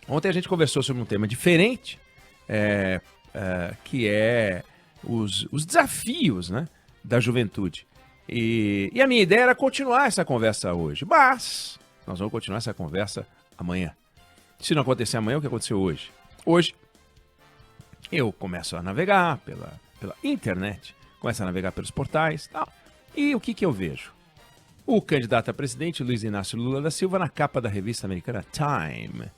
Ontem a gente conversou sobre um tema diferente, que é os desafios, né, da juventude. E a minha ideia era continuar essa conversa hoje, mas nós vamos continuar essa conversa amanhã. Se não acontecer amanhã, o que aconteceu hoje? Hoje, eu começo a navegar pela internet, começo a navegar pelos portais, tal, e o que eu vejo? O candidato a presidente, Luiz Inácio Lula da Silva, na capa da revista americana Time,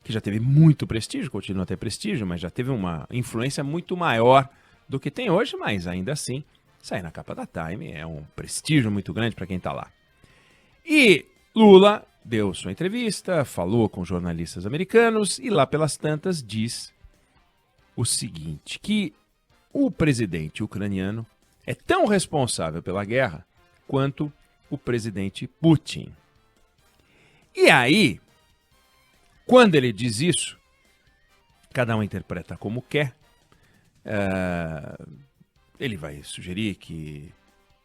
que já teve muito prestígio, continua a ter prestígio, mas já teve uma influência muito maior do que tem hoje, mas ainda assim, sair na capa da Time é um prestígio muito grande para quem está lá. E Lula deu sua entrevista, falou com jornalistas americanos e lá pelas tantas diz o seguinte, que o presidente ucraniano é tão responsável pela guerra quanto o presidente Putin. E aí, quando ele diz isso, cada um interpreta como quer. Ele vai sugerir que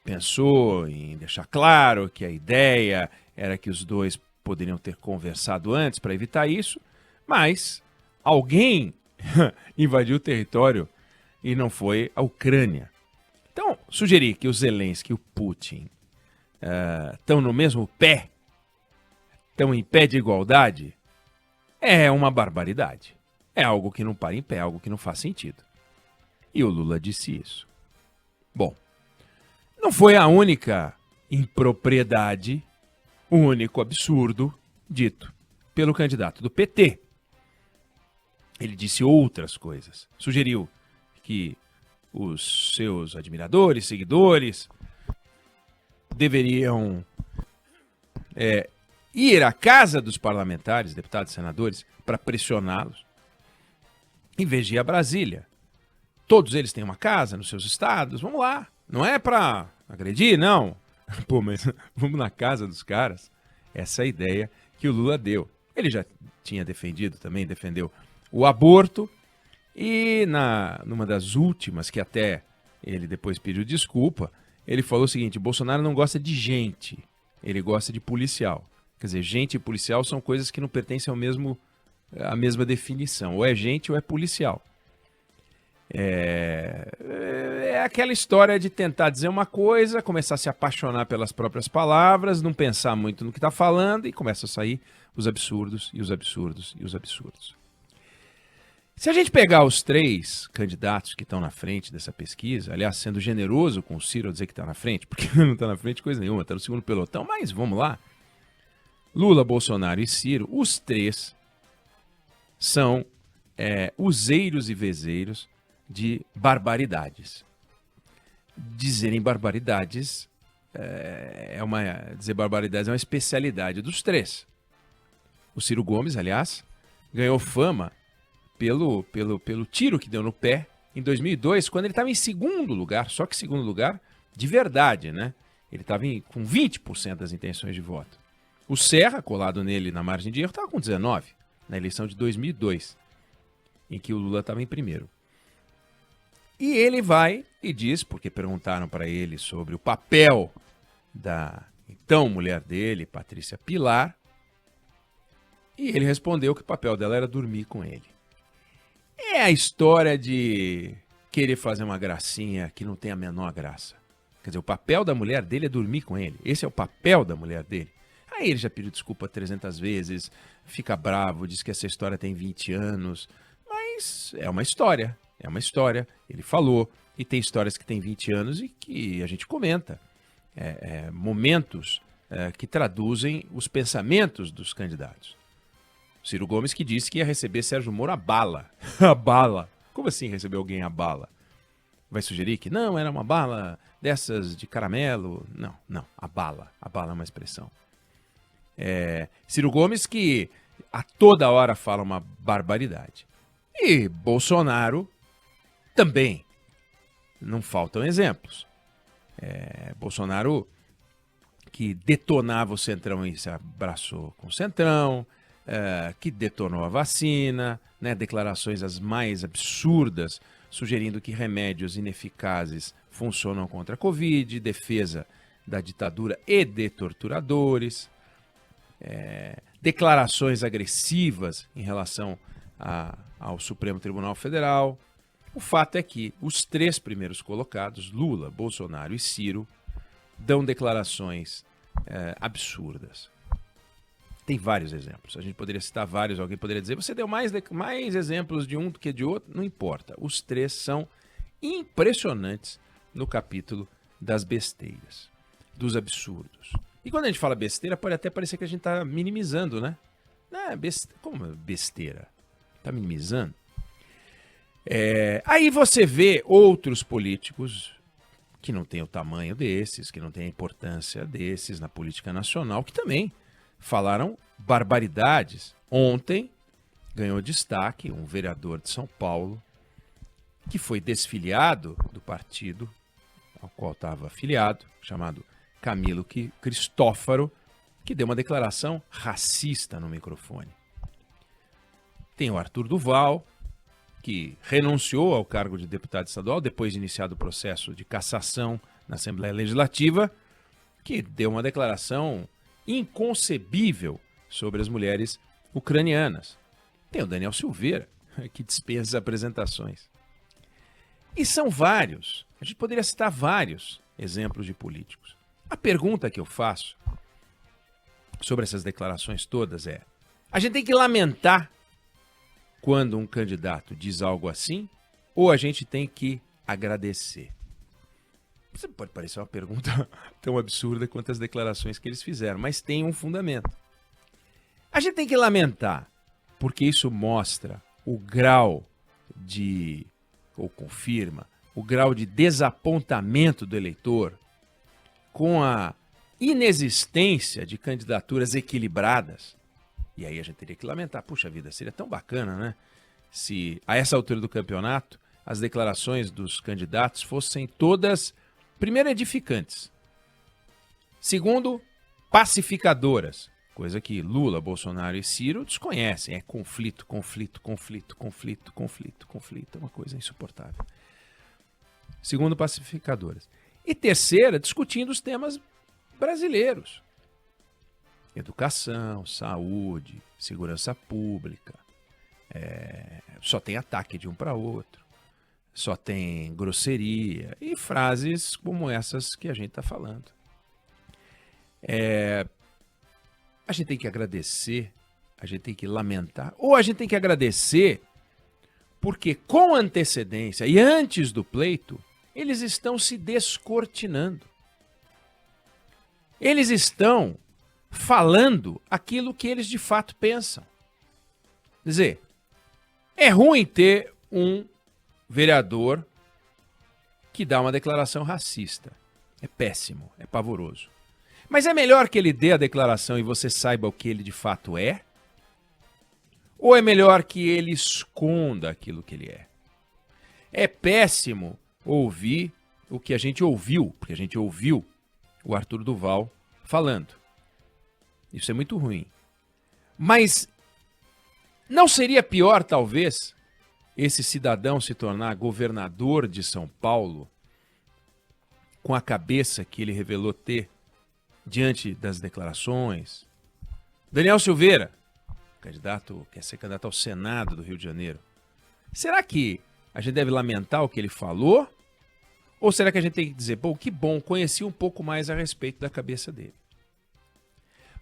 pensou em deixar claro que a ideia era que os dois poderiam ter conversado antes para evitar isso, mas alguém invadiu o território e não foi a Ucrânia. Então, sugerir que o Zelensky e o Putin estão no mesmo pé, estão em pé de igualdade, é uma barbaridade. É algo que não para em pé, algo que não faz sentido. E o Lula disse isso. Bom, não foi a única impropriedade, o único absurdo dito pelo candidato do PT. Ele disse outras coisas. Sugeriu que os seus admiradores, seguidores, deveriam ir à casa dos parlamentares, deputados e senadores, para pressioná-los, em vez de ir a Brasília. Todos eles têm uma casa nos seus estados, vamos lá. Não é para agredir, não. Pô, mas vamos na casa dos caras. Essa é a ideia que o Lula deu. Ele já tinha defendeu o aborto, e numa das últimas, que até ele depois pediu desculpa, ele falou o seguinte: Bolsonaro não gosta de gente, ele gosta de policial. Quer dizer, gente e policial são coisas que não pertencem à mesma definição. Ou é gente ou é policial. É aquela história de tentar dizer uma coisa, começar a se apaixonar pelas próprias palavras, não pensar muito no que está falando e começa a sair os absurdos e os absurdos e os absurdos. Se a gente pegar os três candidatos que estão na frente dessa pesquisa, aliás, sendo generoso com o Ciro ao dizer que está na frente, porque não está na frente coisa nenhuma, está no segundo pelotão, mas vamos lá. Lula, Bolsonaro e Ciro, os três são useiros e vezeiros de barbaridades. Dizerem barbaridades dizer barbaridades é uma especialidade dos três. O Ciro Gomes, aliás, ganhou fama pelo tiro que deu no pé em 2002, quando ele estava em segundo lugar, só que segundo lugar de verdade, né? Ele estava com 20% das intenções de voto. O Serra, colado nele na margem de erro, estava com 19%, na eleição de 2002, em que o Lula estava em primeiro. E ele vai e diz, porque perguntaram para ele sobre o papel da então mulher dele, Patrícia Pilar, e ele respondeu que o papel dela era dormir com ele. É a história de querer fazer uma gracinha que não tem a menor graça. Quer dizer, o papel da mulher dele é dormir com ele. Esse é o papel da mulher dele. Aí ele já pediu desculpa 300 vezes, fica bravo, diz que essa história tem 20 anos. Mas é uma história, ele falou. E tem histórias que têm 20 anos e que a gente comenta. Momentos que traduzem os pensamentos dos candidatos. Ciro Gomes que disse que ia receber Sérgio Moro a bala. A bala? Como assim receber alguém a bala? Vai sugerir que não, era uma bala dessas de caramelo? Não, a bala. A bala é uma expressão. Ciro Gomes que a toda hora fala uma barbaridade. E Bolsonaro também. Não faltam exemplos. Bolsonaro que detonava o Centrão e se abraçou com o Centrão, que detonou a vacina, né, declarações as mais absurdas, sugerindo que remédios ineficazes funcionam contra a Covid, defesa da ditadura e de torturadores. declarações agressivas em relação ao Supremo Tribunal Federal. O fato é que os 3 primeiros colocados, Lula, Bolsonaro e Ciro, dão declarações absurdas. Tem vários exemplos. A gente poderia citar vários. Alguém poderia dizer, você deu mais exemplos de um do que de outro. Não importa. Os 3 são impressionantes no capítulo das besteiras, dos absurdos. E quando a gente fala besteira, pode até parecer que a gente está minimizando, né? Como besteira? Está minimizando? Aí você vê outros políticos que não têm o tamanho desses, que não têm a importância desses na política nacional, que também falaram barbaridades. Ontem ganhou destaque um vereador de São Paulo que foi desfiliado do partido ao qual estava afiliado, chamado Camilo Cristófaro, que deu uma declaração racista no microfone. Tem o Arthur Duval, que renunciou ao cargo de deputado estadual depois de iniciado o processo de cassação na Assembleia Legislativa, que deu uma declaração inconcebível sobre as mulheres ucranianas. Tem o Daniel Silveira, que dispensa apresentações. E são vários. A gente poderia citar vários exemplos de políticos. A pergunta que eu faço sobre essas declarações todas é: a gente tem que lamentar quando um candidato diz algo assim, ou a gente tem que agradecer? Isso pode parecer uma pergunta tão absurda quanto as declarações que eles fizeram, mas tem um fundamento. A gente tem que lamentar, porque isso mostra o grau de, ou confirma, o grau de desapontamento do eleitor com a inexistência de candidaturas equilibradas. E aí a gente teria que lamentar, puxa vida, seria tão bacana, né? Se a essa altura do campeonato as declarações dos candidatos fossem todas, primeiro, edificantes, segundo, pacificadoras, coisa que Lula, Bolsonaro e Ciro desconhecem. É conflito, conflito, conflito, conflito, conflito, conflito, é uma coisa insuportável. Segundo, pacificadoras. E terceira, discutindo os temas brasileiros. Educação, saúde, segurança pública. Só tem ataque de um para outro. Só tem grosseria e frases como essas que a gente está falando. A gente tem que agradecer, a gente tem que lamentar, ou a gente tem que agradecer porque com antecedência e antes do pleito, eles estão se descortinando. Eles estão falando aquilo que eles de fato pensam. Quer dizer, é ruim ter um vereador que dá uma declaração racista. É péssimo, é pavoroso. Mas é melhor que ele dê a declaração e você saiba o que ele de fato é? Ou é melhor que ele esconda aquilo que ele é? É péssimo ouvir o que a gente ouviu, porque a gente ouviu o Arthur Duval falando. Isso é muito ruim. Mas não seria pior, talvez, esse cidadão se tornar governador de São Paulo com a cabeça que ele revelou ter diante das declarações? Daniel Silveira, quer ser candidato ao Senado do Rio de Janeiro. Será que a gente deve lamentar o que ele falou? Ou será que a gente tem que dizer, pô, que bom, conheci um pouco mais a respeito da cabeça dele?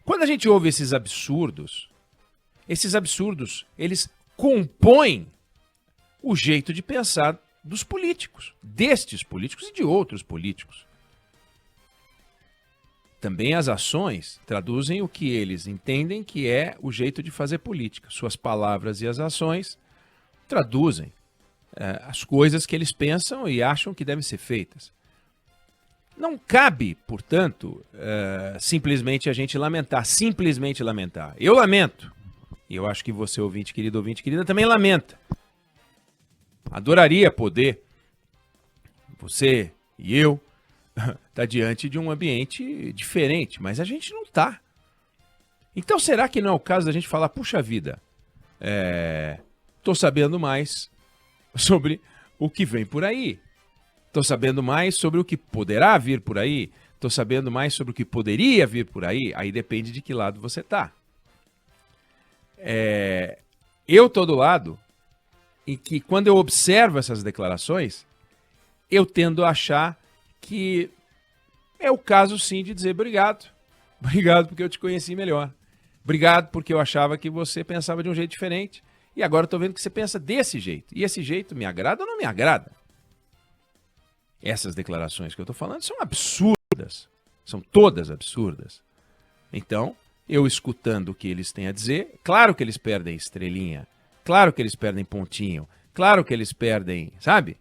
Quando a gente ouve esses absurdos, eles compõem o jeito de pensar dos políticos, destes políticos e de outros políticos. Também as ações traduzem o que eles entendem que é o jeito de fazer política. Suas palavras e as ações traduzem as coisas que eles pensam e acham que devem ser feitas. Não cabe, portanto, simplesmente a gente lamentar, simplesmente lamentar. Eu lamento. E eu acho que você, ouvinte querida, também lamenta. Adoraria poder, você e eu, tá diante de um ambiente diferente, mas a gente não tá. Então será que não é o caso da gente falar, puxa vida, tô sabendo mais sobre o que vem por aí. Tô sabendo mais sobre o que poderá vir por aí. Tô sabendo mais sobre o que poderia vir por aí. Aí depende de que lado você tá. Eu tô do lado em que, quando eu observo essas declarações, eu tendo a achar que é o caso, sim, de dizer obrigado. Obrigado porque eu te conheci melhor. Obrigado porque eu achava que você pensava de um jeito diferente. E agora eu tô vendo que você pensa desse jeito. E esse jeito me agrada ou não me agrada? Essas declarações que eu tô falando são absurdas. São todas absurdas. Então, eu escutando o que eles têm a dizer, claro que eles perdem estrelinha. Claro que eles perdem pontinho. Claro que eles perdem, sabe?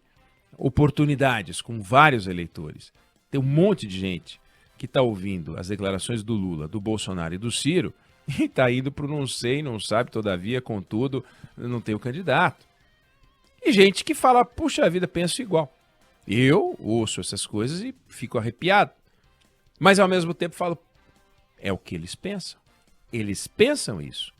Oportunidades com vários eleitores. Tem um monte de gente que está ouvindo as declarações do Lula, do Bolsonaro e do Ciro e está indo para o não sei, não sabe, todavia, contudo, não tem o candidato. E gente que fala, puxa vida, penso igual. Eu ouço essas coisas e fico arrepiado. Mas ao mesmo tempo falo, é o que eles pensam. Eles pensam isso.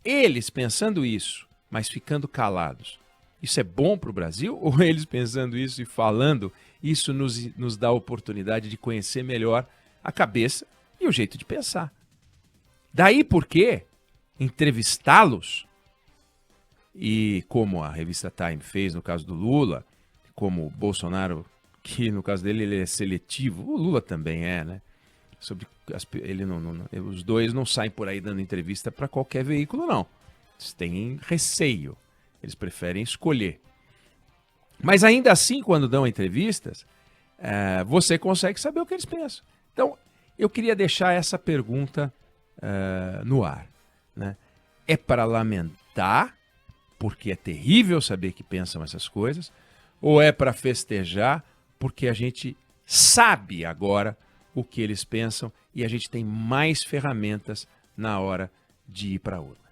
Eles pensando isso, mas ficando calados. Isso é bom para o Brasil? Ou eles pensando isso e falando, isso nos dá a oportunidade de conhecer melhor a cabeça e o jeito de pensar? Daí porque entrevistá-los, e como a revista Time fez no caso do Lula, como o Bolsonaro, que no caso dele ele é seletivo, o Lula também é, né? Os dois não saem por aí dando entrevista para qualquer veículo, não. Eles têm receio. Eles preferem escolher. Mas ainda assim, quando dão entrevistas, você consegue saber o que eles pensam. Então, eu queria deixar essa pergunta no ar. Né? É para lamentar, porque é terrível saber que pensam essas coisas, ou é para festejar, porque a gente sabe agora o que eles pensam e a gente tem mais ferramentas na hora de ir para a urna?